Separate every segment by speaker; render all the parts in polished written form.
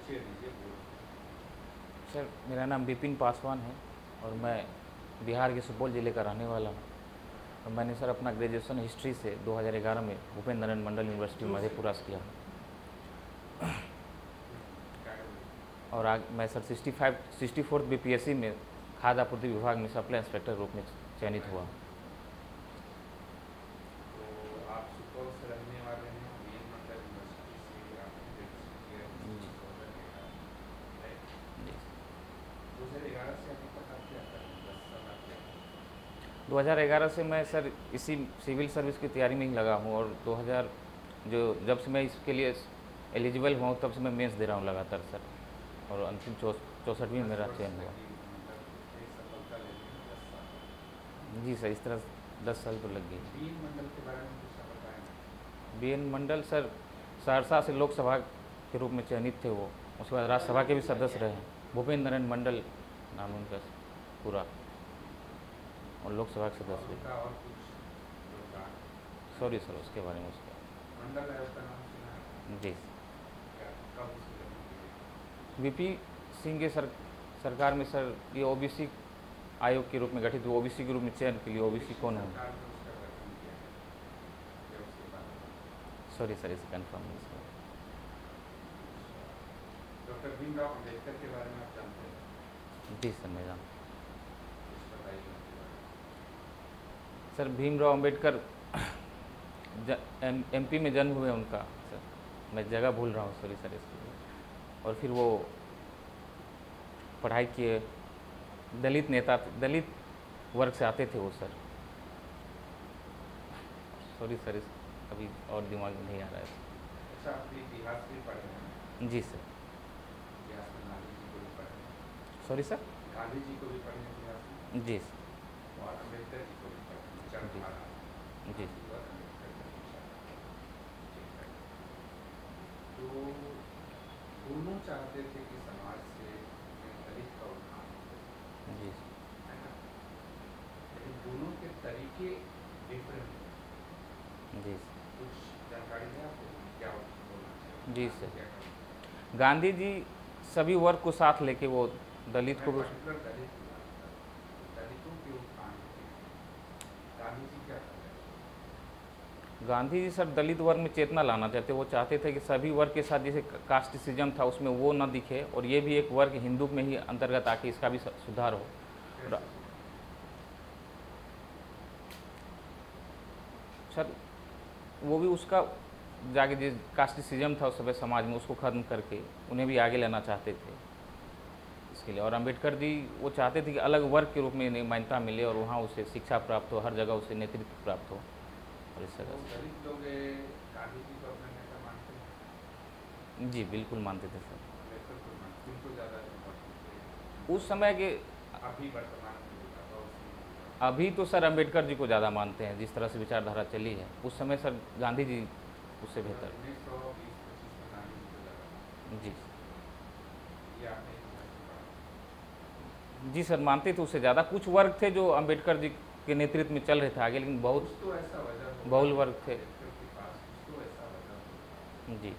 Speaker 1: परिचय दीजिए पूरा।
Speaker 2: सर मेरा नाम विपिन पासवान है और मैं बिहार के सुपौल ज़िले का रहने वाला हूँ। और मैंने सर अपना ग्रेजुएशन हिस्ट्री से 2011 में भूपेंद्र नारायण मंडल यूनिवर्सिटी मधेपुरा से किया।
Speaker 1: क्या करें?
Speaker 2: और आग मैं सर 64th बीपीएससी में खाद्य आपूर्ति विभाग में सप्लाई इंस्पेक्टर रूप में चयनित हुआ।
Speaker 1: तो आप सुपौल से रहने वाले हैं, बीएन मंडल यूनिवर्सिटी से आपने ग्रेजुएशन किया है
Speaker 2: जी
Speaker 1: 2011 में, राइट?
Speaker 2: जी
Speaker 1: 2011 से अभी तक आप क्या कर रहे हैं? 10 साल आप क्या कर रहे हैं?
Speaker 2: 2011 से मैं सर इसी सिविल सर्विस की तैयारी में ही लगा हूँ। और 2000 जो जब से मैं इसके लिए एलिजिबल हुआ हूँ तब से मैं मेंस दे रहा हूँ लगातार सर। और अंतिम 64वीं
Speaker 1: 10
Speaker 2: मेरा
Speaker 1: वर्ष
Speaker 2: चयन हुआ।
Speaker 1: लगी, मतलब इतनी सफलता लेने में 10 साल।
Speaker 2: जी सर, इस तरह 10 साल तो लग गई।
Speaker 1: बीएन मंडल के बारे में कुछ आप बताएं।
Speaker 2: बीएन मंडल सर सहरसा से लोकसभा के रूप में चयनित थे वो। उसके बाद राज्यसभा के भी सदस्य रहे। भूपेंद्र नारायण मंडल नाम उनका पूरा, और लोकसभा के
Speaker 1: और
Speaker 2: सदस्य भी।
Speaker 1: उनका और कुछ योगदान?
Speaker 2: सॉरी सर, उसके बारे में उसका।
Speaker 1: मंडल आयोग का नाम सुना है?
Speaker 2: जी।
Speaker 1: क्या कब उसकी जमीन की गई?
Speaker 2: वीपी सिंह के सरकार में सर ये ओबीसी आयोग के रूप में गठित हुआ। ओबीसी के रूप में चयन के लिए ओबीसी कौन है?
Speaker 1: सरकार ने उसका गठन किया है या उसके बाद?
Speaker 2: सॉरी सर, इसे कन्फर्म नहीं सर।
Speaker 1: डॉक्टर भीमराव अम्बेडकर के बारे में आप जानते हैं?
Speaker 2: जी सर, मैं जानता
Speaker 1: कुछ बताइए उनके बारे में।
Speaker 2: हूँ। सर भीमराव अम्बेडकर एमपी में जन्म हुए उनका सर। मैं जगह भूल रहा हूँ, सॉरी सर इसके लिए। और फिर वो पढ़ाई किए। दलित नेता, दलित वर्ग से आते थे वो सर। सॉरी सर, इस अभी और दिमाग में नहीं आ रहा है।
Speaker 1: अच्छा, आप इतिहास भी पढ़े हैं?
Speaker 2: जी सर।
Speaker 1: इतिहास में गांधी जी को भी पढ़े हैं?
Speaker 2: Sorry sir.
Speaker 1: गांधी जी को भी पढ़े हैं इतिहास में?
Speaker 2: जी सर।
Speaker 1: और अम्बेडकर जी को भी पढ़े हैं?
Speaker 2: जी
Speaker 1: विचारधारा
Speaker 2: जी
Speaker 1: गांधी और अम्बेडकर की विचारधारा, ठीक है। तो दोनों चाहते थे कि समाज से दलित का उत्थान हो,
Speaker 2: जी
Speaker 1: है ना? लेकिन दोनों के तरीके डिफरेंट हैं।
Speaker 2: जी
Speaker 1: कुछ जानकारी है आपको क्या बोलना चाहिए?
Speaker 2: जी
Speaker 1: गांधी
Speaker 2: सर।
Speaker 1: क्या करते
Speaker 2: गांधी जी सभी वर्ग को साथ लेके वो दलित
Speaker 1: थे?
Speaker 2: को
Speaker 1: मैं
Speaker 2: भी।
Speaker 1: पर्टिकुलर दलित की बात कर रहा हूँ। दलितों के उत्थान के लिए गांधी जी क्या कर रहे थे?
Speaker 2: गांधी जी सर दलित वर्ग में चेतना लाना चाहते। वो चाहते थे कि सभी वर्ग के साथ जैसे कास्टिसिज्म था उसमें वो न दिखे, और ये भी एक वर्ग हिंदू में ही अंतर्गत आके इसका भी सुधार हो। और
Speaker 1: कैसे सुधार?
Speaker 2: सर वो भी उसका जाके जिस कास्टिसिज्म था उस समय समाज में उसको ख़त्म करके उन्हें भी आगे लेना चाहते थे इसके लिए। और अम्बेडकर जी वो चाहते थे कि अलग वर्ग के रूप में इन्हें मान्यता मिले और वहाँ उसे शिक्षा प्राप्त हो, हर जगह उसे नेतृत्व प्राप्त हो। और इस
Speaker 1: तो
Speaker 2: तरह से
Speaker 1: दलित लोग गांधी जी को अपना नेता मानते हैं?
Speaker 2: जी बिल्कुल मानते थे सर।
Speaker 1: अम्बेडकर को मानते, किनको ज़्यादा इम्पोर्टेंस देते
Speaker 2: उस समय के
Speaker 1: हैं? अभी वर्तमान में जो था उस
Speaker 2: अभी तो सर अम्बेडकर जी को ज़्यादा मानते हैं, जिस तरह से विचारधारा चली है। उस समय सर गांधी जी उससे बेहतर।
Speaker 1: 1920-25 में गांधी जी को ज़्यादा मानते
Speaker 2: जी
Speaker 1: हैं, ये आपने इतिहास में पढ़ा?
Speaker 2: जी सर, मानते थे उससे ज़्यादा। कुछ वर्ग थे जो अम्बेडकर जी के नेतृत्व में चल रहे थे आगे, लेकिन बहुत
Speaker 1: कुछ तो ऐसा वजह होगा
Speaker 2: बहुल वर्ग थे।
Speaker 1: अम्बेडकर के पास, कुछ तो ऐसा वजह होगा
Speaker 2: जी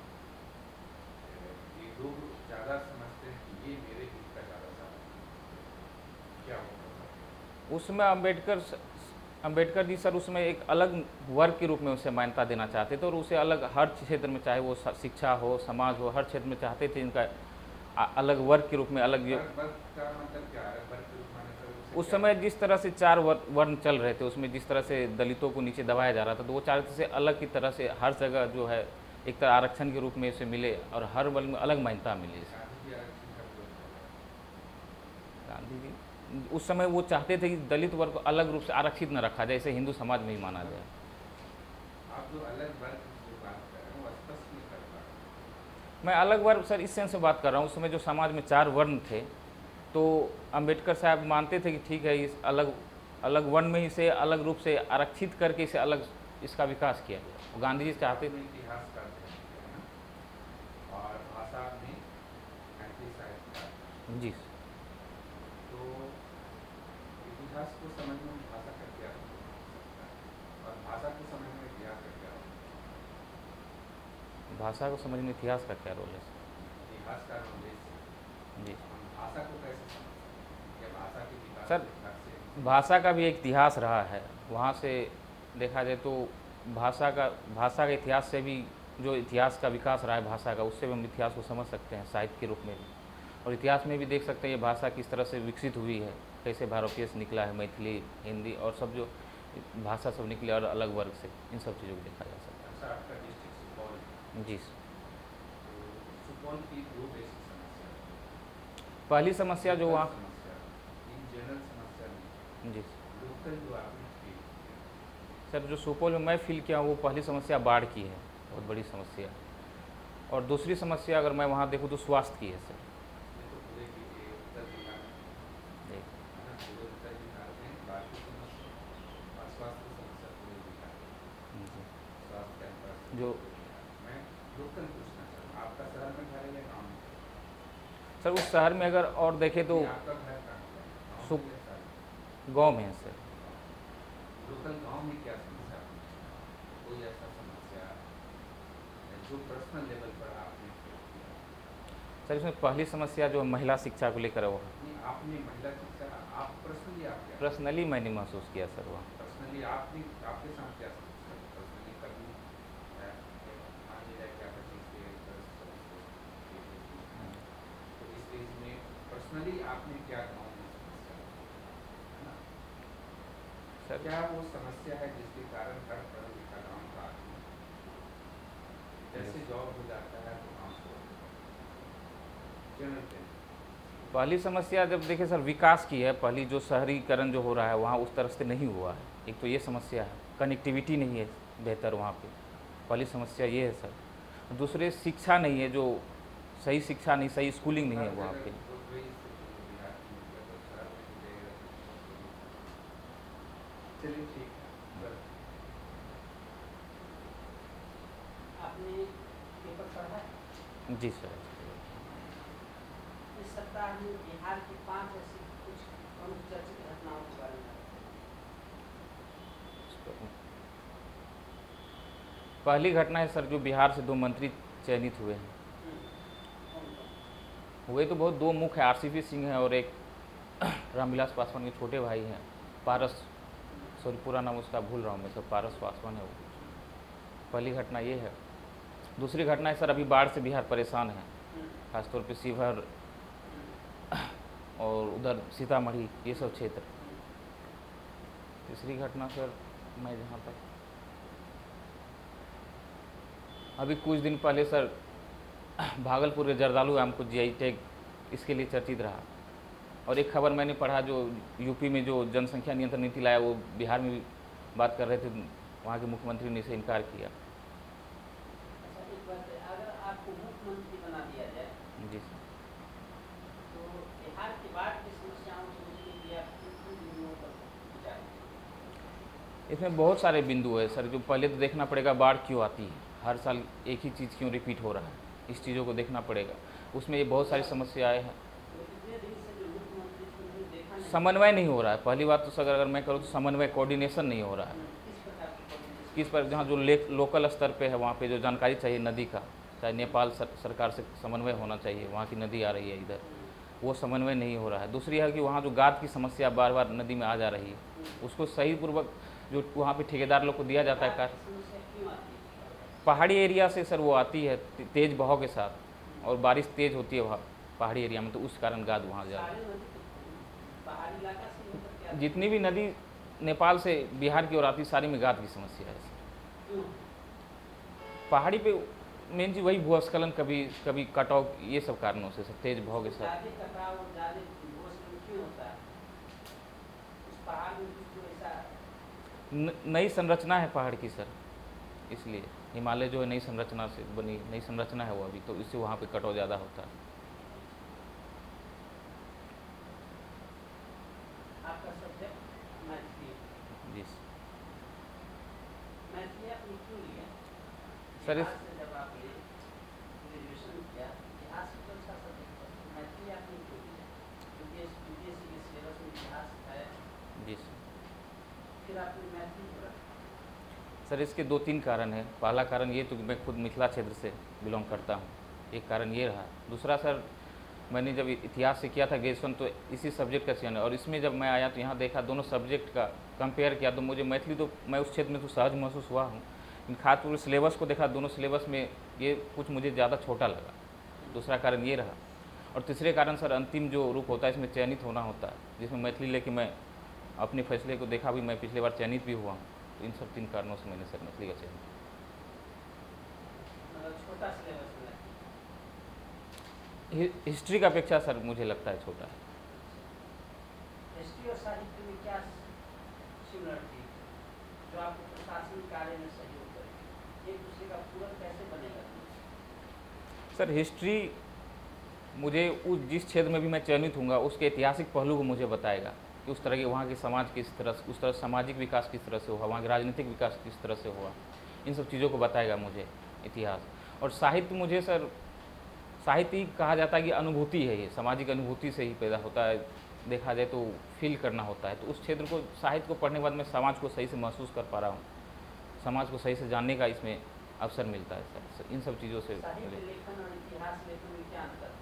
Speaker 1: कि लोग ज़्यादा समझते हैं कि ये मेरे हित का ज़्यादा साथ है। क्या होगा?
Speaker 2: उसमें अम्बेडकर जी सर उसमें एक अलग वर्ग के रूप में उसे मान्यता देना चाहते थे, और उसे अलग हर क्षेत्र में, चाहे वो शिक्षा हो, समाज हो, हर क्षेत्र में चाहते थे इनका अलग वर्ग के रूप में अलग।
Speaker 1: वर्ग वर्ग का मतलब क्या है? वर्ग के रूप में मतलब
Speaker 2: उस समय जिस तरह से चार वर्ण चल रहे थे उसमें जिस तरह से दलितों को नीचे दबाया जा रहा था, तो वो चाहते थे अलग की तरह से हर जगह जो है एक तरह आरक्षण के रूप में इसे मिले और हर वर्ग में अलग मान्यता मिले इसे।
Speaker 1: गांधी जी आरक्षण का विरोध कर रहे हैं।
Speaker 2: गांधी जी उस समय वो चाहते थे कि दलित वर्ग को अलग रूप से आरक्षित न रखा जाए, इसे हिंदू समाज में ही माना जाए।
Speaker 1: आप जो अलग वर्ग की जो बात कर रहे हैं वो स्पष्ट नहीं कर पा रहे।
Speaker 2: मैं अलग वर्ग सर इस सेंस से बात कर रहा हूँ, उस समय जो समाज में चार वर्ण थे, तो अम्बेडकर साहब मानते थे कि ठीक है इस अलग अलग वर्ण में इसे अलग रूप से आरक्षित करके इसे अलग इसका विकास किया गया। गांधी जी चाहते
Speaker 1: आपने
Speaker 2: थे।
Speaker 1: इतिहास का अध्ययन किया है ना, और भाषा में मैथिली साहित्य का अध्ययन।
Speaker 2: जी
Speaker 1: तो इतिहास को समझने में भाषा का क्या रोल हो सकता है, और भाषा को समझने में इतिहास का क्या रोल हो सकता
Speaker 2: भाषा को समझने में इतिहास का क्या रोल है?
Speaker 1: है? इतिहास का नॉलेज से
Speaker 2: जी
Speaker 1: हम भाषा को कैसे समझ सकते हैं या भाषा के विकास
Speaker 2: सर,
Speaker 1: के लिहाज से
Speaker 2: भाषा का भी एक इतिहास रहा है। वहाँ से देखा जाए तो भाषा का इतिहास से भी, जो इतिहास का विकास रहा है भाषा का, उससे भी हम इतिहास को समझ सकते हैं साहित्य के रूप में भी। और इतिहास में भी देख सकते हैं ये भाषा किस तरह से विकसित हुई है, कैसे भारतीय से निकला है, मैथिली, हिंदी और सब जो भाषा सब निकले और अलग वर्ग से, इन सब चीज़ों को देखा जा सकता
Speaker 1: सर आपका डिस्ट्रिक्ट सुपौल है,
Speaker 2: है। जी सर।
Speaker 1: तो सुपौल की दो बेसिक समस्या है।
Speaker 2: पहली समस्या जो वहाँ,
Speaker 1: समस्या इन जनरल समस्या नहीं,
Speaker 2: जी सर।
Speaker 1: लोकल जो आपने फील किया,
Speaker 2: सर जो सुपौल में मैं फील किया हूँ वो पहली समस्या बाढ़ की है, बहुत बड़ी समस्या। और दूसरी समस्या अगर मैं वहाँ देखूँ तो स्वास्थ्य की है सर।
Speaker 1: ये तो पूरे उत्तर बिहार में
Speaker 2: जी
Speaker 1: है ना, पूरे उत्तर बिहार में बाढ़ की समस्या और स्वास्थ्य की समस्या पूरे बिहार में,
Speaker 2: जी।
Speaker 1: स्वास्थ्य का इंफ्रास्ट्रक्चर
Speaker 2: जो
Speaker 1: पूरे बिहार में। मैं लोकल पूछना चाहूँ आपका शहर में घर है या गाँव में?
Speaker 2: सर उस शहर में अगर और देखें तो
Speaker 1: नहीं, आपका घर कहाँ है, गाँव
Speaker 2: सुप
Speaker 1: में या शहर में?
Speaker 2: गाँव में है सर।
Speaker 1: लोकल गांव में क्या समस्या है? कोई ऐसा समस्या है जो पर्सनल लेवल पर आपने feel किया?
Speaker 2: सर इसमें पहली समस्या जो महिला शिक्षा को लेकर है वो
Speaker 1: नहीं, आपने महिला शिक्षा आप पर्सनली आप क्या
Speaker 2: पर्सनली मैंने महसूस किया सर वहाँ।
Speaker 1: पर्सनली आपने आपके साथ क्या समस्या है? पर्सनली कभी मान लीजिए कि आप 25 के 10 तो इस एज में पर्सनली आपने क्या गाँव में समस्या है ना,
Speaker 2: सर
Speaker 1: क्या वो समस्या है जिसके कारण हर पढ़ा लिखा गाँव का आदमी जैसे जॉब हो जाता है तो गाँव छोड़ देता है? General tension.
Speaker 2: पहली समस्या जब देखें सर विकास की है, पहली जो शहरीकरण जो हो रहा है वहाँ उस तरह से नहीं हुआ है। एक तो ये समस्या है, कनेक्टिविटी नहीं है बेहतर वहाँ पे, पहली समस्या ये है सर। दूसरे शिक्षा नहीं है, जो सही शिक्षा नहीं, सही स्कूलिंग नहीं है वहाँ पे।
Speaker 1: चलिए ठीक है सर।
Speaker 3: आपने पेपर पढ़ा है?
Speaker 2: जी सर।
Speaker 3: इस सप्ताह में बिहार की 5 ऐसी कुछ प्रमुख चर्चित घटनाओं के बारे में
Speaker 2: पहली घटना है सर जो बिहार से 2 मंत्री चयनित हुए हैं।
Speaker 3: कौन-कौन?
Speaker 2: हुए तो बहुत दो मुख्य है, आरसीपी सिंह है और एक रामविलास पासवान के छोटे भाई हैं, पारस, सॉरी पूरा नाम उसका भूल रहा हूँ मैं सर, पारस पासवान है वो। पहली घटना ये है। दूसरी घटना है सर अभी बाढ़ से बिहार परेशान है, खासतौर पे शिवहर और उधर सीतामढ़ी ये सब क्षेत्र। तीसरी घटना सर मैं जहाँ तक अभी कुछ दिन पहले सर भागलपुर के जर्दालू आम को जीआई टैग इसके लिए चर्चित रहा। और एक खबर मैंने पढ़ा जो यूपी में जो जनसंख्या नियंत्रण नीति लाया वो बिहार में भी बात कर रहे थे, वहाँ के मुख्यमंत्री ने इसे इनकार किया।
Speaker 3: अच्छा एक बात है, अगर आपको मुख्यमंत्री बना दिया जाए
Speaker 2: जी सर।
Speaker 3: तो बिहार की बाढ़ की समस्याओं को समझने के लिए आप किन बिंदुओं पर विचार करेंगे?
Speaker 2: इसमें बहुत सारे बिंदु है सर, जो पहले तो देखना पड़ेगा बाढ़ क्यों आती है, हर साल एक ही चीज़ क्यों रिपीट हो रहा है, इस चीज़ों को देखना पड़ेगा। उसमें ये बहुत सारी समस्याएं हैं।
Speaker 3: तो इतने दिन से जो मुख्यमंत्री को नहीं देखा नहीं,
Speaker 2: समन्वय नहीं हो रहा है, पहली बात तो सर अगर मैं करूँ तो समन्वय कोऑर्डिनेशन नहीं हो रहा है।
Speaker 3: किस प्रकार की coordination?
Speaker 2: किस पर जहाँ जो लोकल स्तर पे है वहाँ पे जो जानकारी चाहिए नदी का, चाहे नेपाल सरकार से समन्वय होना चाहिए, वहाँ की नदी आ रही है इधर, वो समन्वय नहीं हो रहा है। दूसरी है कि वहाँ जो गाद की समस्या बार बार नदी में आ जा रही है, उसको सही पूर्वक जो वहाँ पे ठेकेदार लोग को दिया जाता है
Speaker 3: बाढ़
Speaker 2: कार्य,
Speaker 3: की समस्या क्यों आती है?
Speaker 2: पहाड़ी एरिया से सर वो आती है तेज़ बहाव के साथ, और बारिश तेज़ होती है वहाँ पहाड़ी एरिया में, तो उस कारण गाद वहाँ जा रहा
Speaker 3: सारे नदी तो पहाड़ी इलाका से होकर के
Speaker 2: है।
Speaker 3: आती
Speaker 2: जितनी भी नदी नेपाल से बिहार की ओर आती सारी में गाद की समस्या है सर।
Speaker 3: है। क्यों?
Speaker 2: पहाड़ी पे मेन चीज़ वही भूस्खलन, कभी कभी कटाव, ये सब कारणों से सब तेज भाव के साथ।
Speaker 3: ज़्यादा कटाव और ज़्यादा भूस्खलन क्यों होता है? उस पहाड़ में कुछ जो ऐसा
Speaker 2: नई संरचना है पहाड़ की सर, इसलिए हिमालय जो है नई संरचना से बनी, नई संरचना है वो अभी, तो इससे वहाँ पे कटाव ज़्यादा होता है।
Speaker 3: आपका सब्जेक्ट मैथिली
Speaker 2: जी
Speaker 3: मैथिली आपने क्यों लिया?
Speaker 2: सर
Speaker 3: बिहार से जब आपने ग्रेजुएशन किया इतिहास से तो अच्छा सब्जेक्ट था, तो मैथिली आपने क्यों लिया? क्योंकि यूपीएससी के सिलेबस में इतिहास है,
Speaker 2: जी सर।
Speaker 3: फिर आपने मैथिली क्यों रखा?
Speaker 2: सर इसके 2-3 कारण हैं। पहला कारण ये तो कि मैं खुद मिथिला क्षेत्र से बिलोंग करता हूँ, एक कारण ये रहा। दूसरा सर, मैंने जब इतिहास से किया था ग्रेजुएशन तो इसी सब्जेक्ट का चयन है, और इसमें जब मैं आया तो यहाँ देखा दोनों सब्जेक्ट का कंपेयर किया तो मुझे मैथिली, तो मैं उस क्षेत्र में तो सहज महसूस हुआ हूँ, लेकिन खासतौर से सिलेबस को देखा, दोनों सिलेबस में ये कुछ मुझे ज़्यादा छोटा लगा। दूसरा कारण ये रहा। और तीसरे कारण सर, अंतिम जो रूप होता है इसमें चयनित होना होता है, जिसमें मैथिली लेके मैं अपने फैसले को देखा भी, मैं पिछले बार चयनित भी हुआ हूँ। तो इन सब 3 कारणों से मैंने सर मैथिली का चयन किया।
Speaker 3: मतलब छोटा सिलेबस मिला।
Speaker 2: हिस्ट्री का अपेक्षा सर मुझे लगता है छोटा है।
Speaker 3: हिस्ट्री और साहित्य में क्या सिमिलरिटी जो आपको प्रशासनिक कार्य में सहयोग करे, एक दूसरे का पूरक कैसे बनेगा?
Speaker 2: सर हिस्ट्री मुझे उस जिस क्षेत्र में भी मैं चयनित हूँगा उसके ऐतिहासिक पहलू को मुझे बताएगा कि उस तरह के वहाँ के समाज किस तरह, उस तरह सामाजिक विकास किस तरह से हुआ, वहाँ के राजनीतिक विकास किस तरह से हुआ, इन सब चीज़ों को बताएगा मुझे इतिहास। और साहित्य मुझे सर, साहित्य ही कहा जाता है कि अनुभूति है, ये सामाजिक अनुभूति से ही पैदा होता है, देखा जाए तो फील करना होता है। तो उस क्षेत्र को, साहित्य को पढ़ने के बाद मैं समाज को सही से महसूस कर पा रहा हूँ, समाज को सही से जानने का इसमें अवसर मिलता है सर, इन सब चीज़ों से।
Speaker 3: साहित्य लेखन और इतिहास लेखन में क्या अंतर है?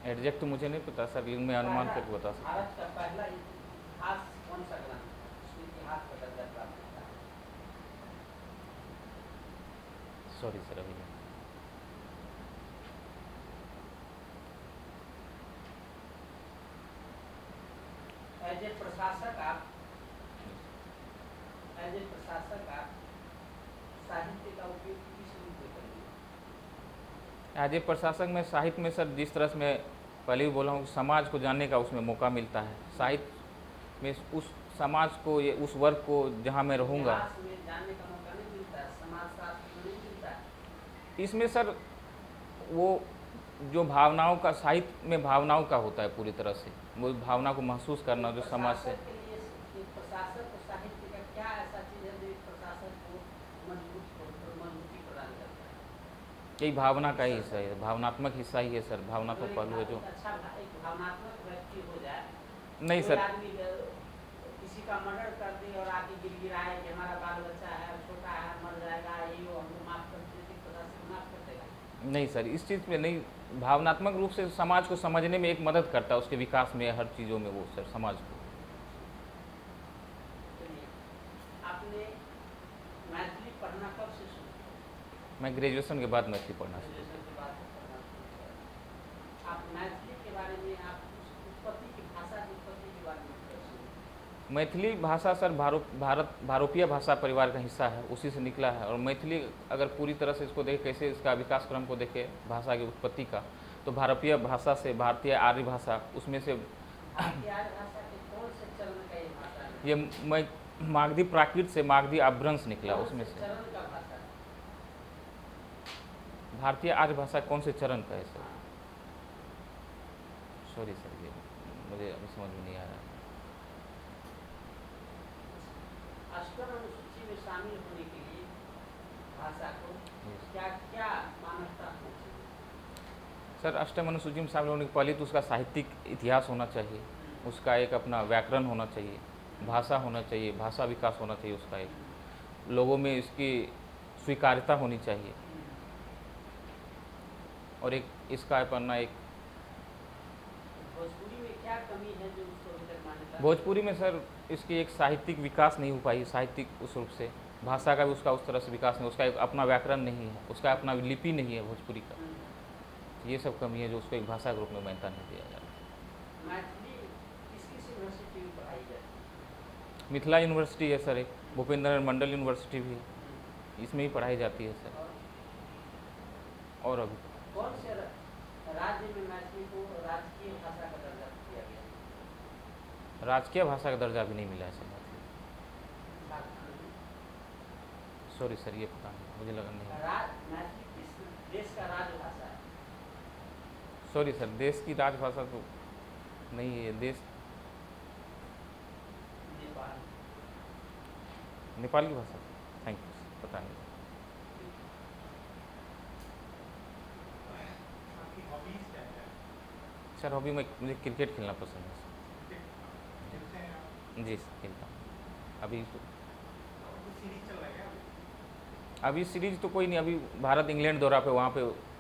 Speaker 2: एग्जैक्ट तो मुझे नहीं पता सर, लेकिन मैं अनुमान करके बता सकता हूँ।
Speaker 3: भारत का पहला इतिहास कौन सा ग्रंथ जिसमें इतिहास का दर्जा प्राप्त होता है?
Speaker 2: सॉरी सर, अभी नहीं।
Speaker 3: एज ए प्रशासक आप साहित्य का उपयोग किस रूप में करेंगे?
Speaker 2: एज ए प्रशासक में साहित्य में सर, जिस तरह से मैं पहले भी बोला हूँ, समाज को जानने का उसमें मौका मिलता है। साहित्य में उस समाज को, ये उस वर्ग को जहाँ मैं रहूँगा,
Speaker 3: इतिहास में जानने का मौका नहीं मिलता है, समाजशास्त्र में नहीं मिलता है।
Speaker 2: इसमें सर वो जो भावनाओं का, साहित्य में भावनाओं का होता है पूरी तरह से, वो भावना को महसूस करना जो समाज से।
Speaker 3: प्रशासक के लिए एक प्रशासक को साहित्य का क्या ऐसा चीज है जो एक प्रशासक को मजबूती प्रदान करता है?
Speaker 2: यही भावना का ही हिस्सा है, भावनात्मक हिस्सा ही है सर, भावनात्मक पहलू है जो।
Speaker 3: अच्छा एक भावनात्मक व्यक्ति हो जाए,
Speaker 2: नहीं
Speaker 3: कोई
Speaker 2: सर,
Speaker 3: आदमी किसी का मर्डर कर दे और आके गिड़गिड़ाए कि हमारा बाल बच्चा है, छोटा है, मर जाएगा, ये वो हमको माफ कर देते, प्रशासक माफ कर देगा?
Speaker 2: नहीं सर, इस चीज़ में नहीं, भावनात्मक रूप से समाज को समझने में एक मदद करता है, उसके विकास में, हर चीज़ों में वो सर समाज को।
Speaker 3: चलिए, आपने मैथिली पढ़ना कब से शुरू किया?
Speaker 2: मैं ग्रेजुएशन के बाद मैथिली पढ़ना शुरू किया।
Speaker 3: ग्रेजुएशन के बाद पढ़ना शुरू किया। आप मैथिली के बारे में, आप उस उत्पत्ति की, भाषा की उत्पत्ति के बारे में क्या सोचते?
Speaker 2: मैथिली भाषा सर भारोपीय भाषा परिवार का हिस्सा है, उसी से निकला है। और मैथिली अगर पूरी तरह से इसको देखें, कैसे इसका विकास क्रम को देखें भाषा की उत्पत्ति का, तो भारतीय भाषा से भारतीय आर्य भाषा, उसमें से
Speaker 3: भारतीय आर्य भाषा के कौन से चरण का ये भाषा है?
Speaker 2: ये मैं मागधी प्राकृत से मागधी अपभ्रंश निकला,
Speaker 3: कौन
Speaker 2: उसमें
Speaker 3: से
Speaker 2: से।
Speaker 3: चरण का भाषा है?
Speaker 2: भारतीय आर्य भाषा कौन से चरण का है सर? सॉरी सर, ये मुझे अभी समझ में नहीं आ रहा है।
Speaker 3: अष्टम अनुसूची में शामिल होने के लिए भाषा को
Speaker 2: Yes.
Speaker 3: क्या क्या मानकता होनी चाहिए?
Speaker 2: सर अष्टम अनुसूची में शामिल होने के पहले तो उसका साहित्यिक इतिहास होना चाहिए, उसका एक अपना व्याकरण होना चाहिए, भाषा होना चाहिए, भाषा विकास होना चाहिए उसका एक, लोगों में इसकी स्वीकार्यता होनी चाहिए, और एक इसका अपना एक।
Speaker 3: भोजपुरी में क्या कमी है जो उसको अभी तक मान्यता?
Speaker 2: भोजपुरी में सर इसकी एक साहित्यिक विकास नहीं हो पाई, साहित्यिक उस रूप से, भाषा का भी उसका उस तरह से विकास नहीं, उसका एक अपना व्याकरण नहीं है, उसका अपना लिपि नहीं है भोजपुरी का। ये सब कमी है जो उसको एक भाषा के रूप में मान्यता नहीं दिया जा रहा।
Speaker 3: मैथिली किस किस यूनिवर्सिटी में पढ़ाई जाती है?
Speaker 2: मिथिला यूनिवर्सिटी है सर, एक भूपेंद्र नाथ मंडल यूनिवर्सिटी भी है, इसमें ही पढ़ाई जाती है सर। और अभी
Speaker 3: कौन से राज्य में मैथिली को राजकीय भाषा का दर्जा दिया गया?
Speaker 2: राजकीय भाषा का दर्जा भी नहीं मिला है सर मैथिली।
Speaker 3: झारखंड में।
Speaker 2: सॉरी सर, ये पता नहीं, मुझे लगा नहीं।
Speaker 3: मैथिली किस देश का राजभाषा है?
Speaker 2: सॉरी सर, देश की राजभाषा तो नहीं है, देश
Speaker 3: नेपाल।
Speaker 2: नेपाल की भाषा। थैंक यू, पता नहीं।
Speaker 4: आपकी हॉबीज क्या है?
Speaker 2: सर हॉबी में मुझे क्रिकेट खेलना पसंद है सर।
Speaker 4: खेलते हैं आप?
Speaker 2: जी सर, खेलता हूँ अभी तो।
Speaker 4: कुछ सीरीज चल रहा है क्या अभी?
Speaker 2: अभी सीरीज तो कोई नहीं, अभी भारत इंग्लैंड दौरा पे, वहाँ पे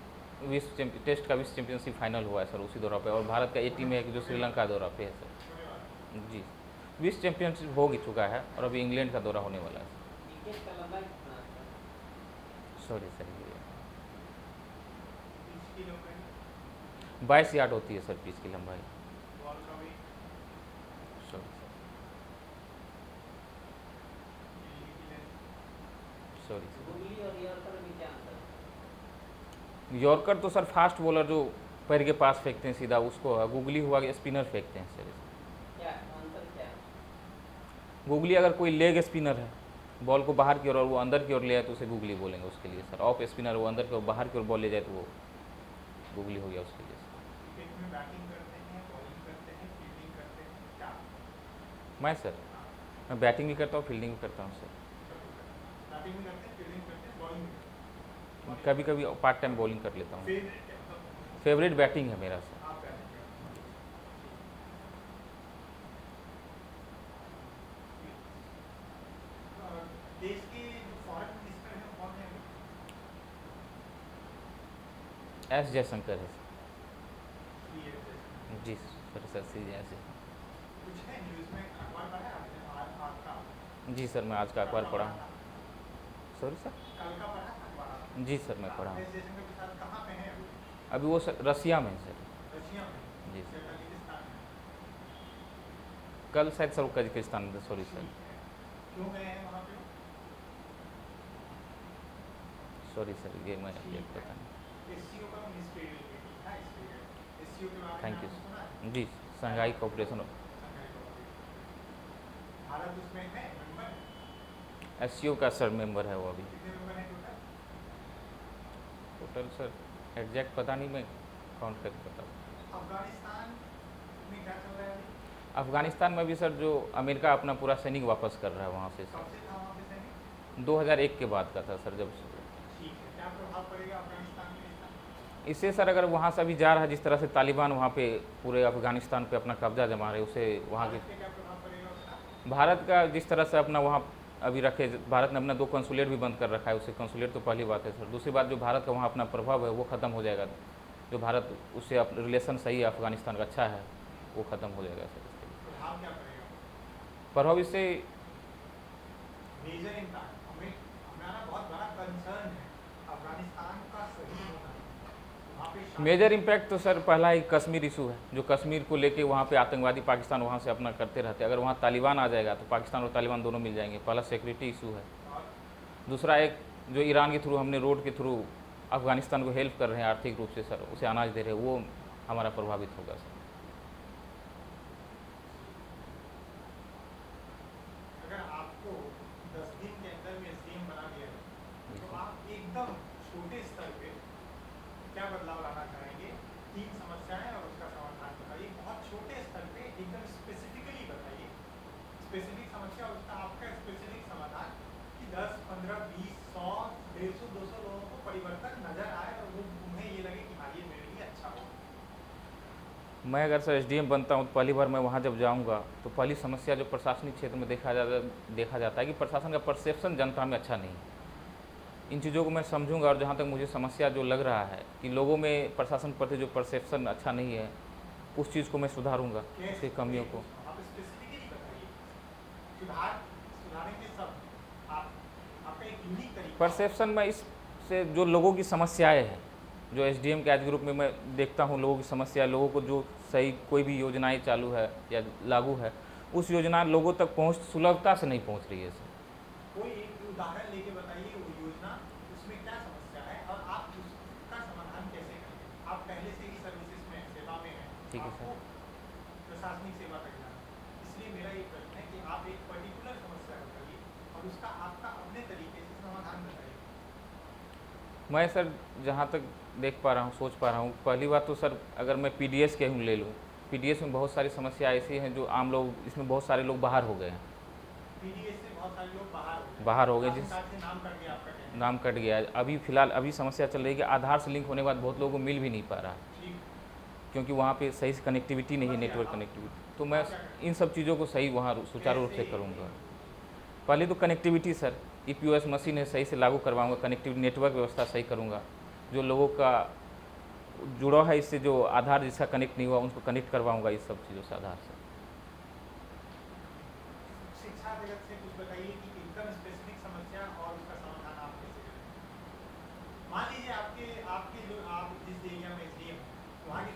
Speaker 2: टेस्ट का विश्व चैंपियनशिप फाइनल हुआ है सर उसी दौरा पे, और भारत का ए टीम है कि जो श्रीलंका दौरा पे है सर।
Speaker 4: होने वाला है।
Speaker 2: जी, विश्व चैंपियनशिप हो चुका है और अभी इंग्लैंड का दौरा होने वाला है।
Speaker 3: विकेट का लंबाई कितना आता है?
Speaker 2: सॉरी सर, ये
Speaker 4: पिच की लंबाई,
Speaker 2: 22 यार्ड होती है सर पिच की लंबाई।
Speaker 4: बॉल का वेट,
Speaker 2: सॉरी सर,
Speaker 4: गिल्ली की लेंथ,
Speaker 2: सॉरी सर।
Speaker 3: गुगली और यॉर्कर में क्या अंतर है?
Speaker 2: यॉर्कर तो सर फास्ट बॉलर जो पैर के पास फेंकते हैं सीधा उसको है, गुगली हुआ कि स्पिनर फेंकते हैं सर।
Speaker 3: क्या अंतर क्या है?
Speaker 2: गुगली अगर कोई लेग स्पिनर है, बॉल को बाहर की ओर और वो अंदर की ओर ले आए तो उसे गुगली बोलेंगे उसके लिए सर। ऑफ स्पिनर वो अंदर की ओर बाहर की ओर बॉल ले जाए तो वो गुगली हो गया उसके लिए सर।
Speaker 4: क्रिकेट में बैटिंग करते हैं, बॉलिंग करते हैं, फील्डिंग करते हैं, क्या?
Speaker 2: मैं बैटिंग भी करता हूँ, फील्डिंग भी करता हूँ सर।
Speaker 4: बैटिंग भी करते हैं, फील्डिंग करते हैं, बॉलिंग भी करते हैं।
Speaker 2: कभी कभी पार्ट टाइम बॉलिंग कर लेता हूँ।
Speaker 4: फेवरेट क्या मतलब?
Speaker 2: फेवरेट बैटिंग है मेरा सर।
Speaker 4: आप बैटिंग करते हैं। और देश के जो फॉरेन मिनिस्टर हैं कौन है अभी?
Speaker 2: एस जयशंकर है सर।
Speaker 4: ये जैसे
Speaker 2: जी सर सी जैसे।
Speaker 4: कुछ है न्यूज़ में, अखबार पढ़ा है आपने? आज का
Speaker 2: जी सर, मैं आज का अखबार पढ़ा हूँ। Sorry sir.
Speaker 4: कल का पढ़ा अखबार?
Speaker 2: जी सर, मैं पढ़ा हूँ।
Speaker 4: एस जयशंकर के साथ कहाँ पे हैं अभी?
Speaker 2: अभी वो सर रसिया में है सर।
Speaker 4: रशिया में
Speaker 2: जी
Speaker 4: या
Speaker 2: सर,
Speaker 4: कजाकिस्तान में?
Speaker 2: कल शायद सर कजाकिस्तान में, सॉरी सर।
Speaker 4: ठीक है। क्यों गए हैं वहाँ पे?
Speaker 2: सॉरी सर, ये मैं
Speaker 4: ठीक
Speaker 2: ये
Speaker 4: है।
Speaker 2: पता नहीं।
Speaker 4: एससीओ का मिनिस्ट्रियल मीटिंग था इसलिए। एससीओ के बारे में
Speaker 2: थैंक यू
Speaker 4: आपने सुना है?
Speaker 2: सर। जी, शंघाई कोऑपरेशन
Speaker 4: संघाई कोऑपरेशन। भारत उसमें है मेंबर है?
Speaker 2: एससीओ का सर मेंबर है वो अभी।
Speaker 4: कितने मेंबर हैं टोटल?
Speaker 2: टोटल सर एग्जैक्ट पता नहीं, मैं काउंट करके बता दूँ।
Speaker 4: अफगानिस्तान में क्या चल रहा है अभी?
Speaker 2: अफगानिस्तान में भी सर जो अमेरिका अपना पूरा सैनिक वापस कर रहा है वहाँ से
Speaker 4: कब
Speaker 2: सर।
Speaker 4: से था वहाँ पे सैनिक?
Speaker 2: 2001 के बाद का था सर जब।
Speaker 4: ठीक है। क्या प्रभाव पड़ेगा अफगानिस्तान में इसका?
Speaker 2: इससे सर अगर वहाँ से अभी जा रहा है जिस तरह से तालिबान वहाँ पे पूरे अफगानिस्तान पे अपना कब्जा जमा रहे, उसे वहाँ
Speaker 4: भारत पे क्या प्रभाव पड़ेगा उसका?
Speaker 2: के भारत का जिस तरह से अपना वहाँ अभी रखे, भारत ने अपना 2 कंसुलेट भी बंद कर रखा है, उससे कंसुलेट तो पहली बात है सर। दूसरी बात जो भारत का वहाँ अपना प्रभाव है वो ख़त्म हो जाएगा। जो भारत उससे रिलेशन सही है अफगानिस्तान का अच्छा है, वो ख़त्म हो जाएगा सर। इसके लिए
Speaker 4: प्रभाव क्या पड़ेगा?
Speaker 2: प्रभाव इससे
Speaker 4: मेजर इम्पैक्ट हमारा बहुत बड़ा कंसर्न है अफगानिस्तान का सही होना। वहाँ पे शांति-
Speaker 2: मेजर इम्पैक्ट तो सर पहला ही कश्मीर इशू है, जो कश्मीर को लेके वहाँ पे आतंकवादी पाकिस्तान वहाँ से अपना करते रहते हैं। अगर वहाँ तालिबान आ जाएगा तो पाकिस्तान और तालिबान दोनों मिल जाएंगे। पहला सिक्योरिटी इशू है।
Speaker 4: और
Speaker 2: दूसरा एक जो ईरान के थ्रू हमने रोड के थ्रू अफगानिस्तान को हेल्प कर रहे हैं आर्थिक रूप से सर, उसे अनाज दे रहे हैं, वो हमारा प्रभावित होगा सर।
Speaker 4: अगर आपको 10 दिन के अंदर में सीएम बना दिया जाए तो आप एकदम छोटे स्तर पे क्या बदलाव लाना चाहेंगे? 3 समस्याएं और उसका समाधान बताइए। बहुत छोटे स्तर पे एकदम स्पेसिफिकली बताइए। स्पेसिफिक समस्या और उसका आपका स्पेसिफिक समाधान कि 10, 15, 20, 100, 150, 200 लोगों को परिवर्तन नजर आए और वो उन्हें ये लगे कि हाँ ये मेरे लिए अच्छा हो।
Speaker 2: मैं अगर सर एसडीएम बनता हूँ तो पहली बार मैं वहाँ जब जाऊँगा तो पहली समस्या जो प्रशासनिक क्षेत्र में देखा जाता है कि प्रशासन का परसेप्शन जनता में अच्छा नहीं है। इन चीज़ों को मैं समझूंगा और जहाँ तक मुझे समस्या जो लग रहा है कि लोगों में प्रशासन के प्रति जो परसेप्शन अच्छा नहीं है, उस चीज़ को मैं सुधारूंगा, उसकी कमियों को।
Speaker 4: आप स्पेसिफिकली बताइए। सुधारेंगे सब आप, आपका एक यूनिक तरीका।
Speaker 2: परसेप्शन में इससे जो लोगों की समस्याएं हैं, जो एसडीएम के आज ग्रुप में मैं देखता हूँ लोगों की समस्या, लोगों को जो सही कोई भी योजनाएं चालू है या लागू है, उस योजना लोगों तक पहुँच सुलभता से नहीं पहुँच रही है सर।
Speaker 4: कोई एक उदाहरण लेके बताइए वो योजना, उसमें क्या समस्या है और आप उसका समाधान कैसे करेंगे? आप पहले से ही सर्विसेज में सेवा में हैं,
Speaker 2: ठीक है सर।
Speaker 4: आपको प्रशासनिक सेवा तक जाना, इसलिए मेरा ये प्रश्न है कि आप एक पर्टिकुलर समस्या बताइए और उसका आपका अपने तरीके से समाधान बताइए।
Speaker 2: मैं सर जहाँ तक देख पा रहा हूँ, सोच पा रहा हूँ, पहली बात तो सर अगर मैं पीडीएस के ले लूँ, पीडीएस में बहुत सारी समस्या ऐसी हैं जो आम लोग, इसमें बहुत सारे लोग बाहर हो गए हैं।
Speaker 4: पीडीएस से बहुत सारे लोग
Speaker 2: बाहर हो गए,
Speaker 4: राशन
Speaker 2: जिस
Speaker 4: कार्ड से नाम कट गया आपका कहना है।
Speaker 2: नाम कट गया है। अभी फ़िलहाल अभी समस्या चल रही है कि आधार से लिंक होने के बाद बहुत लोगों को मिल भी नहीं पा रहा है,
Speaker 4: ठीक।
Speaker 2: क्योंकि वहाँ पे सही से कनेक्टिविटी नहीं है, नेटवर्क कनेक्टिविटी। तो मैं इन सब चीज़ों को सही वहाँ सुचारू रूप से करूँगा। पहले तो कनेक्टिविटी सर, EPOS मशीन है सही से लागू करवाऊंगा, कनेक्टिव नेटवर्क व्यवस्था सही करूंगा, जो लोगों का जुड़ा है इससे, जो आधार जिसका कनेक्ट नहीं हुआ उनको कनेक्ट करवाऊंगा इस सब चीज़ों से, आधार से।
Speaker 4: शिक्षा जगत से कुछ बताइए कि एकदम स्पेसिफिक समस्या और उसका समाधान आप कैसे करें। मान लीजिए आपके आपके जो आप जिस एरिया में एसडीएम, वहाँ के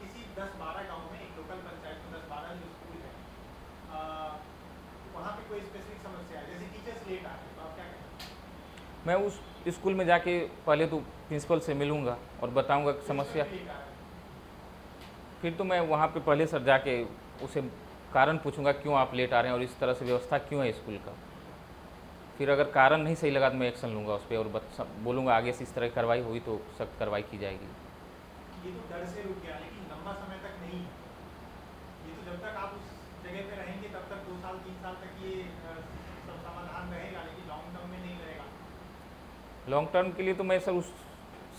Speaker 4: किसी 10-12 गांव में, एक लोकल पंचायत में 10-12 जो स्कूल है, वहाँ पे कोई स्पेसिफिक समस्या है, जैसे टीचर्स लेट आ रहे हैं, तो आप क्या करें?
Speaker 2: मैं उस स्कूल में जाके पहले तो प्रिंसिपल से मिलूंगा और बताऊंगा कि समस्या, फिर तो मैं वहाँ पे पहले सर जाके उसे कारण पूछूंगा क्यों आप लेट आ रहे हैं और इस तरह से व्यवस्था क्यों है स्कूल का। फिर अगर कारण नहीं सही लगा तो मैं एक्शन लूँगा उस पर और बोलूँगा आगे से इस तरह की कार्रवाई हुई तो सख्त कार्रवाई की जाएगी।
Speaker 4: ये तो डर से रुक गया, लेकिन लंबा समय तक नहीं है। ये तो जब तक आप उस जगह पे रहेंगे तब तक 2 साल 3 साल तक ये सब समाधान रहेगा, लेकिन लॉन्ग टर्म में नहीं रहेगा।
Speaker 2: लॉन्ग टर्म के लिए तो मैं सर उस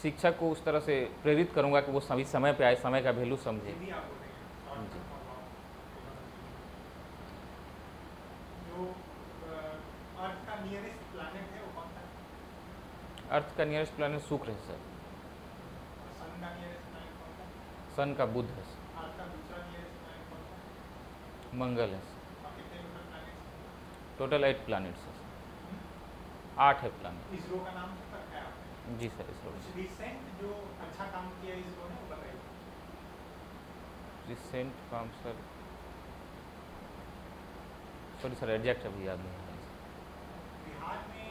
Speaker 2: शिक्षक को उस तरह से प्रेरित करूँगा कि वो सभी समय पे आए, समय का वैल्यू समझे।
Speaker 4: ये भी आप बोलेंगे
Speaker 2: जी।
Speaker 4: जो अर्थ का नियरेस्ट प्लैनेट है वो कौन सा है?
Speaker 2: अर्थ का नियरेस्ट प्लैनेट शुक्र है सर।
Speaker 4: सन का नियरेस्ट प्लैनेट कौन सा है?
Speaker 2: सन का बुध है सर।
Speaker 4: अर्थ का दूसरा नियरेस्ट प्लैनेट कौन सा है?
Speaker 2: मंगल है सर।
Speaker 4: और कितने टोटल प्लैनेट्स?
Speaker 2: टोटल 8 प्लैनेट्स है सर, 8 है प्लैनेट।
Speaker 4: इसरो का नाम सुन रखा है आपने?
Speaker 2: जी सर, इसरो
Speaker 4: कुछ रिसेंट जो अच्छा काम किया इसरो ने वो बताइए।
Speaker 2: रिसेंट काम सर, सॉरी सर एग्जैक्ट अभी याद नहीं आ रहा है
Speaker 4: बिहार में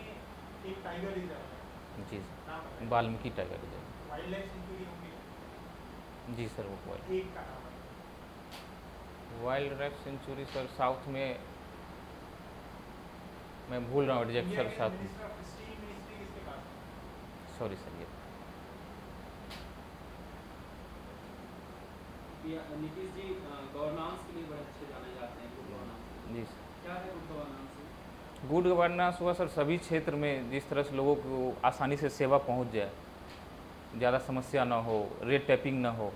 Speaker 4: एक टाइगर रिजर्व है,
Speaker 2: सर। जी सर,
Speaker 4: नाम बताइए।
Speaker 2: Valmiki tiger reserve.
Speaker 4: Wild life sanctuary होंगी,
Speaker 2: जी सर, वो
Speaker 4: एक का नाम बताइए।
Speaker 2: Wild life sanctuary sir south में, मैं भूल रहा हूँ एग्जैक्ट
Speaker 4: इंडिया
Speaker 2: सर
Speaker 4: के
Speaker 2: साउथ में।
Speaker 4: मिनिस्टर ऑफ हिस्ट्री मिनिस्ट्री किसके पास है?
Speaker 2: सॉरी सर ये
Speaker 5: नीतीश जी गवर्नेंस के लिए बड़े अच्छे जाने जाते हैं, गुड गवर्नेंस।
Speaker 2: जी सर।
Speaker 5: क्या है गुड गवर्नेंस?
Speaker 2: गुड गवर्नेंस हुआ सर सभी क्षेत्र में जिस तरह से लोगों को आसानी से सेवा पहुंच जाए, ज़्यादा समस्या ना हो, रेट टैपिंग ना हो,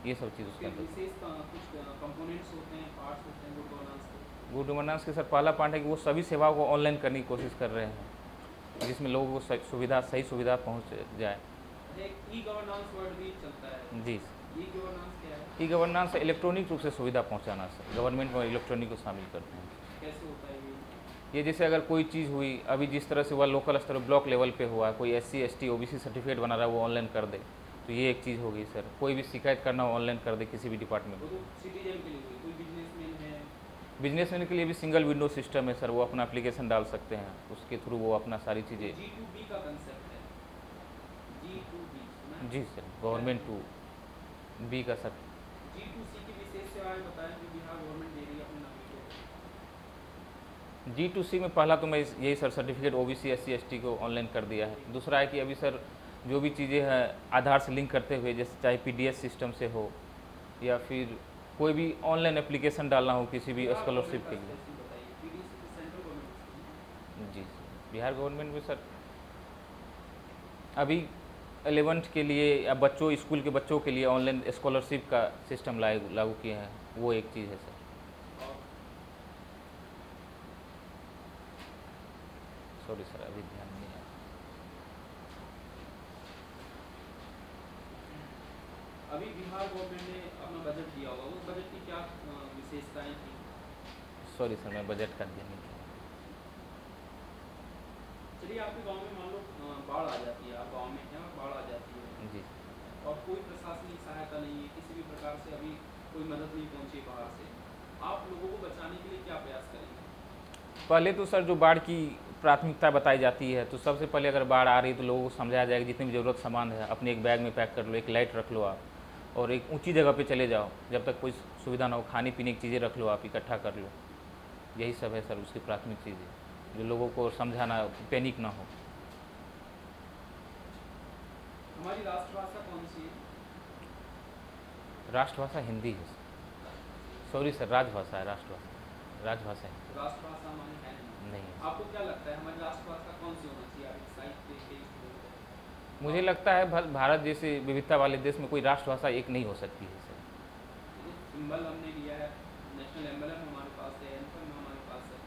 Speaker 2: ये सब चीज़ उसके
Speaker 5: उसके
Speaker 2: अंदर।
Speaker 5: विशेष कुछ कंपोनेंट्स होते हैं, पार्ट्स होते हैं गुड गवर्नेंस के।
Speaker 2: गुड गवर्नेंस के सर पहला पार्ट है कि वो सभी सेवाओं को ऑनलाइन करने की कोशिश कर रहे हैं, जिसमें लोगों को सही सुविधा पहुंच जाए।
Speaker 5: एक ई गवर्नेंस वर्ड भी चलता है।
Speaker 2: जी।
Speaker 5: ई गवर्नेंस क्या है?
Speaker 2: ई गवर्नेंस इलेक्ट्रॉनिक रूप से सुविधा पहुंचाना सर, गवर्नमेंट में इलेक्ट्रॉनिक को शामिल करते हैं।
Speaker 5: कैसे होता है
Speaker 2: ये जैसे अगर कोई चीज़ हुई, अभी जिस तरह से हुआ लोकल स्तर ब्लॉक लेवल पे हुआ, कोई SC ST OBC सर्टिफिकेट बना रहा है वो ऑनलाइन कर दे, तो ये एक चीज़ होगी सर। कोई भी शिकायत करना हो ऑनलाइन कर दे किसी भी डिपार्टमेंट
Speaker 5: वो
Speaker 2: में।
Speaker 5: तो सिटीजन के लिए हुई, कोई बिजनेसमैन है?
Speaker 2: बिजनेसमैन के लिए भी सिंगल विंडो सिस्टम है सर, वो अपना एप्लीकेशन डाल सकते हैं, उसके थ्रू वो अपना सारी चीज़ें।
Speaker 5: G2B का कंसेप्ट है, G2B सुना है?
Speaker 2: जी सर, गवर्नमेंट टू बी का सर।
Speaker 5: G2C की विशेष सेवाएं बताएं जो बिहार गवर्नमेंट दे रही है अपने नागरिकों को।
Speaker 2: G2C में पहला तो मैं यही sir certificate OBC SC ST को ऑनलाइन कर दिया है। दूसरा है कि अभी सर जो भी चीज़ें हैं आधार से लिंक करते हुए, जैसे चाहे PDS सिस्टम से हो या फिर कोई भी ऑनलाइन एप्लीकेशन डालना हो किसी भी
Speaker 5: बिहार
Speaker 2: स्कॉलरशिप के
Speaker 5: गवर्नमेंट का
Speaker 2: लिए।
Speaker 5: बताइए, PDC तो सेंट्रल गवर्नमेंट।
Speaker 2: जी सर, बिहार गवर्नमेंट में सर अभी 11th के लिए या बच्चों स्कूल के बच्चों के लिए ऑनलाइन स्कॉलरशिप का सिस्टम लागू किए हैं, वो एक चीज़ है सर। सॉरी सर अभी ध्यान नहीं है।
Speaker 5: अभी बिहार गवर्नमेंट ने अपना बजट दिया होगा, उस बजट की क्या विशेषताएं थी?
Speaker 2: सॉरी सर मैं बजट का ध्यान नहीं किया।
Speaker 5: चलिए आपके गांव में मान लो बाढ़ आ जाती है, आप गांव में हैं और बाढ़ आ जाती है
Speaker 2: जी
Speaker 5: और कोई प्रशासनिक सहायता नहीं है, किसी भी प्रकार से अभी कोई मदद नहीं पहुंची बाहर से, आप लोगों को बचाने के लिए क्या प्रयास करेंगे?
Speaker 2: पहले तो सर जो बाढ़ की प्राथमिकता बताई जाती है, तो सबसे पहले अगर बाढ़ आ रही है तो लोगों को समझाया जाएगा जितनी भी ज़रूरत सामान है अपने एक बैग में पैक कर लो, एक लाइट रख लो आप, और एक ऊंची जगह पे चले जाओ जब तक कोई सुविधा ना हो, खाने पीने की चीज़ें रख लो आप, इकट्ठा कर लो। यही सब है सर उसकी प्राथमिक चीज़ें, जो लोगों को समझाना, पैनिक ना हो।
Speaker 5: हमारी राष्ट्रभाषा कौन सी है?
Speaker 2: राष्ट्रभाषा हिंदी है सर। सॉरी सर राजभाषा है, राष्ट्रभाषा राजभाषा है
Speaker 5: राष्ट्रभाषा हमारी है नहीं।
Speaker 2: नहीं है।
Speaker 5: आपको क्या लगता है हमारी राष्ट्रभाषा कौन सी होना चाहिए? आप साहित्य के
Speaker 2: मुझे लगता है भारत जैसे विविधता वाले देश में कोई राष्ट्रभाषा एक नहीं हो सकती है सर।
Speaker 5: सिंबल हमने लिया है, नेशनल एम्बलम हमारे पास है, एंथम हमारे पास है,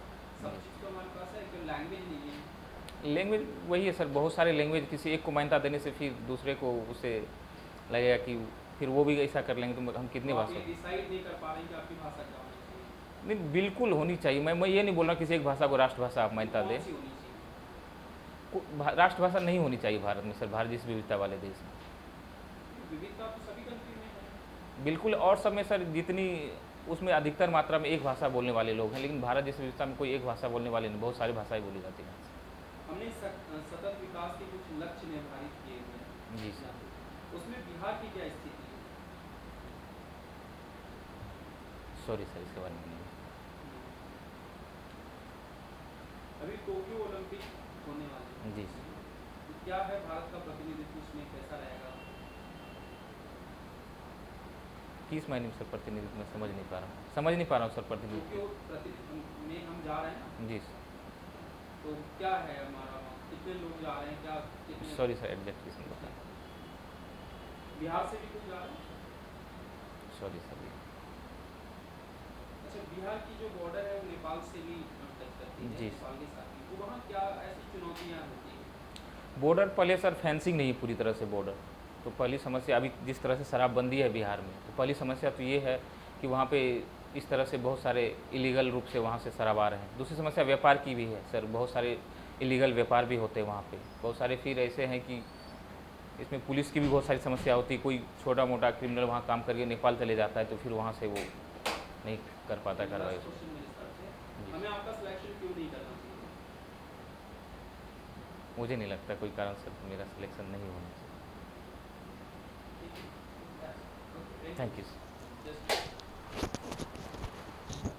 Speaker 5: सब चीज़ तो हमारे पास है, एक लैंग्वेज नहीं है।
Speaker 2: लैंग्वेज वही है सर, बहुत सारे लैंग्वेज किसी एक को मान्यता देने से फिर दूसरे को उसे लगेगा कि फिर वो भी ऐसा कर लेंगे तो हम कितनी
Speaker 5: तो आप
Speaker 2: भाषा।
Speaker 5: ये डिसाइड नहीं कर पा रहे हैं कि आपकी भाषा क्या होनी चाहिए।
Speaker 2: नहीं, बिल्कुल होनी चाहिए। मैं ये नहीं बोल रहा किसी एक भाषा को राष्ट्रभाषा आप मान्यता
Speaker 5: कौन
Speaker 2: दें।
Speaker 5: सी होनी चाहिए?
Speaker 2: राष्ट्रभाषा नहीं होनी चाहिए भारत में सर, भारत जिस विविधता वाले देश में।
Speaker 5: विविधता तो सभी कंट्री में है।
Speaker 2: बिल्कुल, और सब में सर जितनी उसमें अधिकतर मात्रा में एक भाषा बोलने वाले लोग हैं, लेकिन भारत जैसी विविधता में कोई एक भाषा बोलने वाले नहीं, बहुत सारी भाषाएं बोली जाती हैं।
Speaker 5: हमने सतत विकास के कुछ लक्ष्य निर्धारित किए हुए हैं।
Speaker 2: जी सर।
Speaker 5: उसमें बिहार की क्या स्थिति है?
Speaker 2: सॉरी सर, इसके बारे में नहीं।
Speaker 5: अभी टोक्यो ओलंपिक होने वाले हैं।
Speaker 2: जी।
Speaker 5: तो क्या है भारत का प्रतिनिधित्व उसमें, कैसा रहेगा?
Speaker 2: किस मायने में सर प्रतिनिधित्व, मैं समझ नहीं पा रहा हूँ सर प्रतिनिधित्व।
Speaker 5: टोक्यो में हम जा रहे हैं ना,
Speaker 2: जी सर।
Speaker 5: तो क्या है हमारा, कितने लोग जा रहे हैं, क्या कितने?
Speaker 2: सॉरी सर, एग्जैक्ट रीजन बताएं।
Speaker 5: बिहार से भी कुछ जा रहे हैं?
Speaker 2: Sorry sir.
Speaker 5: अच्छा, बिहार की जो बॉर्डर है वो नेपाल से भी टच करती है,
Speaker 2: जी।
Speaker 5: नेपाल के साथ भी, तो वहाँ क्या ऐसी चुनौतियाँ होती हैं?
Speaker 2: बॉर्डर पहले सर फेंसिंग नहीं है पूरी तरह से बॉर्डर, तो पहली समस्या अभी जिस तरह से शराबबंदी है बिहार में, तो पहली समस्या तो ये है कि वहाँ पे इस तरह से बहुत सारे इलीगल रूप से वहाँ से शराब आ रहे हैं। दूसरी समस्या व्यापार की भी है सर, बहुत सारे इलीगल व्यापार भी होते हैं वहाँ पे। बहुत सारे फिर ऐसे हैं कि इसमें पुलिस की भी बहुत सारी समस्या होती है, कोई छोटा मोटा क्रिमिनल वहाँ काम करके नेपाल चले जाता है तो फिर वहाँ से वो नहीं कर पाता कार्रवाई।
Speaker 5: Last question मेरे तरफ से,
Speaker 2: जी।
Speaker 5: हमें आपका सिलेक्शन क्यों नहीं करना चाहिए?
Speaker 2: मुझे नहीं लगता कोई कारण सर मेरा सिलेक्शन नहीं होना चाहिए।
Speaker 5: ठीक है।
Speaker 2: Thank you sir.